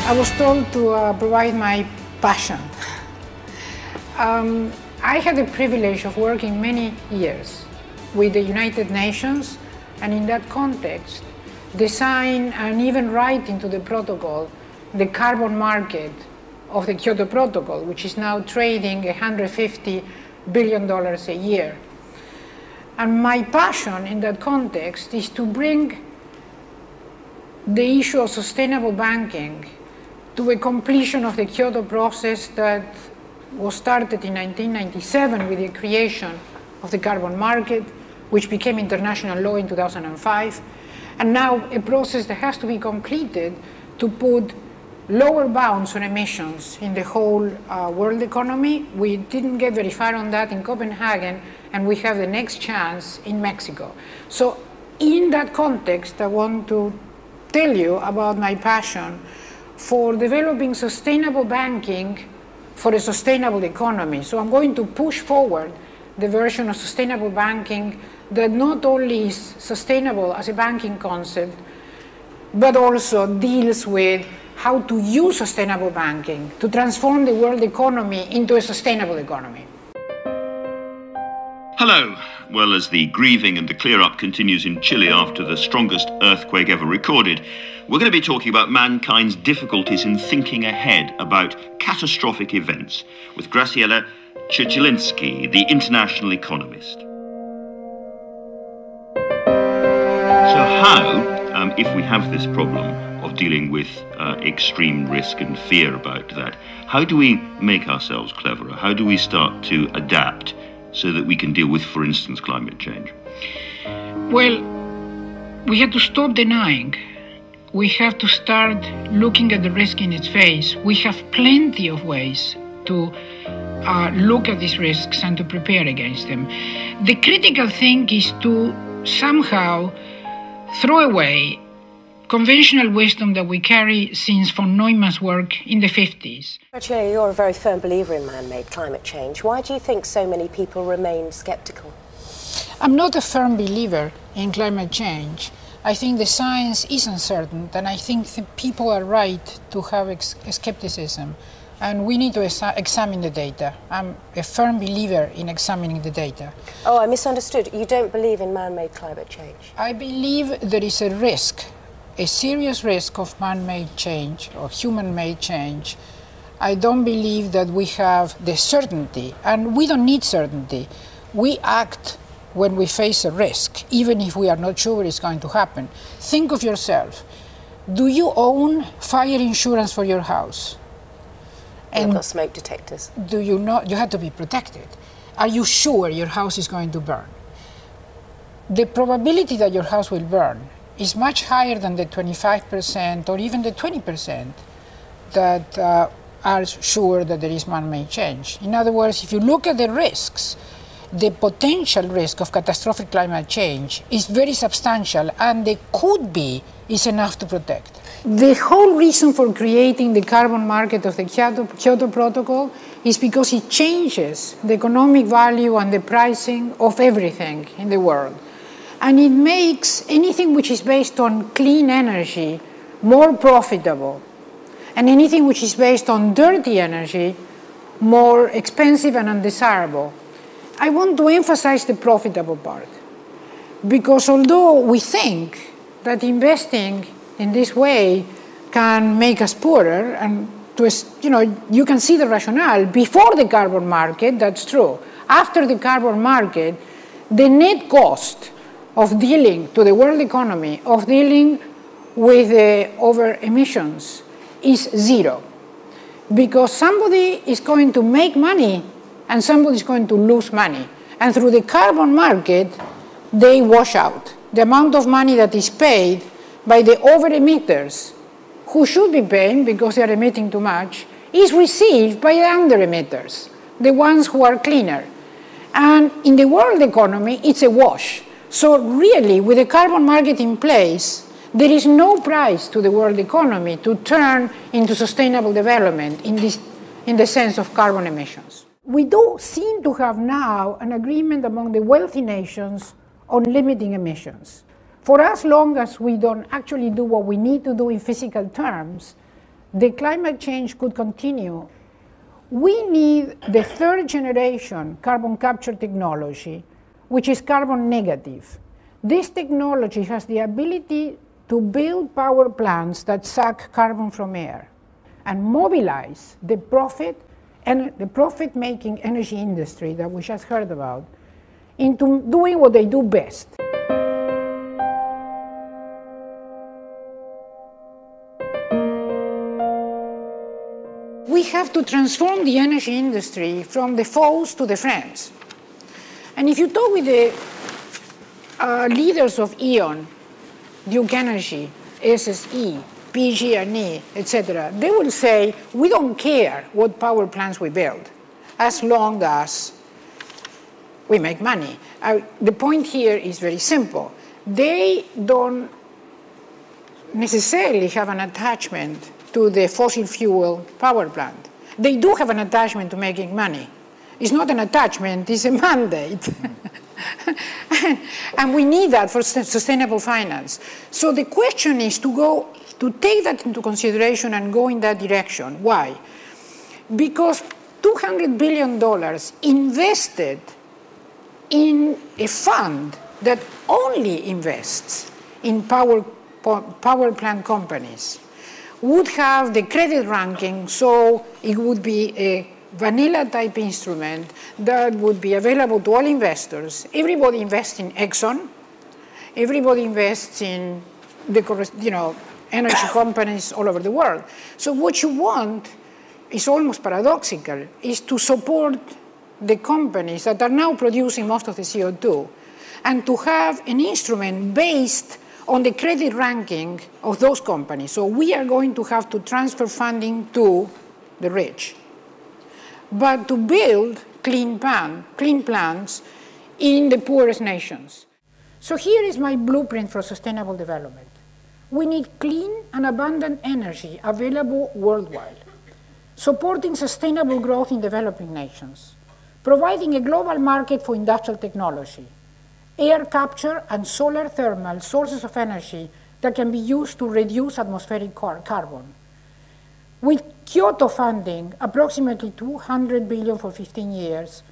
I was told to provide my passion. I had the privilege of working many years with the United Nations, and in that context, design and even write into the protocol the carbon market of the Kyoto Protocol, which is now trading $150 billion a year. And my passion in that context is to bring the issue of sustainable banking to a completion of the Kyoto process that was started in 1997 with the creation of the carbon market, which became international law in 2005, and now a process that has to be completed to put lower bounds on emissions in the whole world economy. We didn't get very far on that in Copenhagen, and we have the next chance in Mexico. So in that context, I want to tell you about my passion for developing sustainable banking for a sustainable economy. So I'm going to push forward the version of sustainable banking that not only is sustainable as a banking concept, but also deals with how to use sustainable banking to transform the world economy into a sustainable economy. Hello. Well, as the grieving and the clear-up continues in Chile after the strongest earthquake ever recorded, we're going to be talking about mankind's difficulties in thinking ahead about catastrophic events with Graciela Chichilnisky, the international economist. So how, if we have this problem of dealing with extreme risk and fear about that, how do we make ourselves cleverer? How do we start to adapt so that we can deal with, for instance, climate change? Well, we have to stop denying. We have to start looking at the risk in its face. We have plenty of ways to look at these risks and to prepare against them. The critical thing is to somehow throw away conventional wisdom that we carry since von Neumann's work in the 50s. Actually, you're a very firm believer in man-made climate change. Why do you think so many people remain sceptical? I'm not a firm believer in climate change. I think the science is uncertain, and I think people are right to have skepticism. And we need to examine the data. I'm a firm believer in examining the data. Oh, I misunderstood. You don't believe in man-made climate change? I believe there is a risk, a serious risk of man-made change or human-made change. I don't believe that we have the certainty, and we don't need certainty. We act when we face a risk, even if we are not sure it's going to happen. Think of yourself. Do you own fire insurance for your house? And got smoke detectors. Do you not? You have to be protected. Are you sure your house is going to burn? The probability that your house will burn is much higher than the 25% or even the 20% that are sure that there is man-made change. In other words, if you look at the risks, the potential risk of catastrophic climate change is very substantial, and the could be is enough to protect. The whole reason for creating the carbon market of the Kyoto Protocol is because it changes the economic value and the pricing of everything in the world. And it makes anything which is based on clean energy more profitable, and anything which is based on dirty energy more expensive and undesirable. I want to emphasize the profitable part, because although we think that investing in this way can make us poorer, and you can see the rationale before the carbon market, that's true. After the carbon market, the net cost of dealing to the world economy, of dealing with the over emissions is zero, because somebody is going to make money and somebody is going to lose money. And through the carbon market, they wash out. The amount of money that is paid by the over-emitters, who should be paying because they are emitting too much, is received by the under-emitters, the ones who are cleaner. And in the world economy, it's a wash. So really, with the carbon market in place, there is no price to the world economy to turn into sustainable development in the sense of carbon emissions. We do seem to have now an agreement among the wealthy nations on limiting emissions. For as long as we don't actually do what we need to do in physical terms, the climate change could continue, we need the third generation carbon capture technology, which is carbon negative. This technology has the ability to build power plants that suck carbon from air and mobilize the profit-making energy industry that we just heard about into doing what they do best. We have to transform the energy industry from the foes to the friends. And if you talk with the leaders of E.ON, Duke Energy, SSE, PG&E, etc., they will say, we don't care what power plants we build, as long as we make money. The point here is very simple. They don't necessarily have an attachment to the fossil fuel power plant. They do have an attachment to making money. It's not an attachment, it's a mandate. And we need that for sustainable finance. So the question is to take that into consideration and go in that direction. Why? Because $200 billion invested in a fund that only invests in power plant companies would have the credit ranking, so it would be a vanilla type instrument that would be available to all investors. Everybody invests in Exxon. Everybody invests in the energy companies all over the world. So what you want is almost paradoxical, is to support the companies that are now producing most of the CO2 and to have an instrument based on the credit ranking of those companies. So we are going to have to transfer funding to the rich, but to build clean plants in the poorest nations. So here is my blueprint for sustainable development. We need clean and abundant energy available worldwide, supporting sustainable growth in developing nations, providing a global market for industrial technology, air capture and solar thermal sources of energy that can be used to reduce atmospheric carbon. With Kyoto funding, approximately $200 billion for 15 years,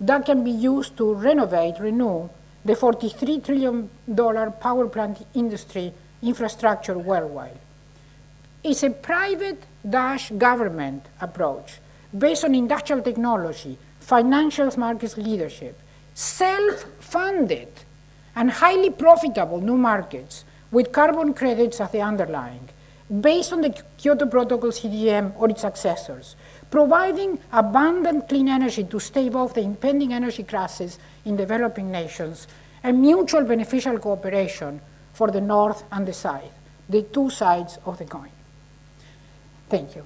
that can be used to renew the $43 trillion power plant industry infrastructure worldwide. It's a private-government approach based on industrial technology, financial markets leadership, self-funded and highly profitable new markets with carbon credits as the underlying, based on the Kyoto Protocol CDM or its successors, providing abundant clean energy to stave off the impending energy crisis in developing nations, and mutual beneficial cooperation for the North and the South, the two sides of the coin. Thank you.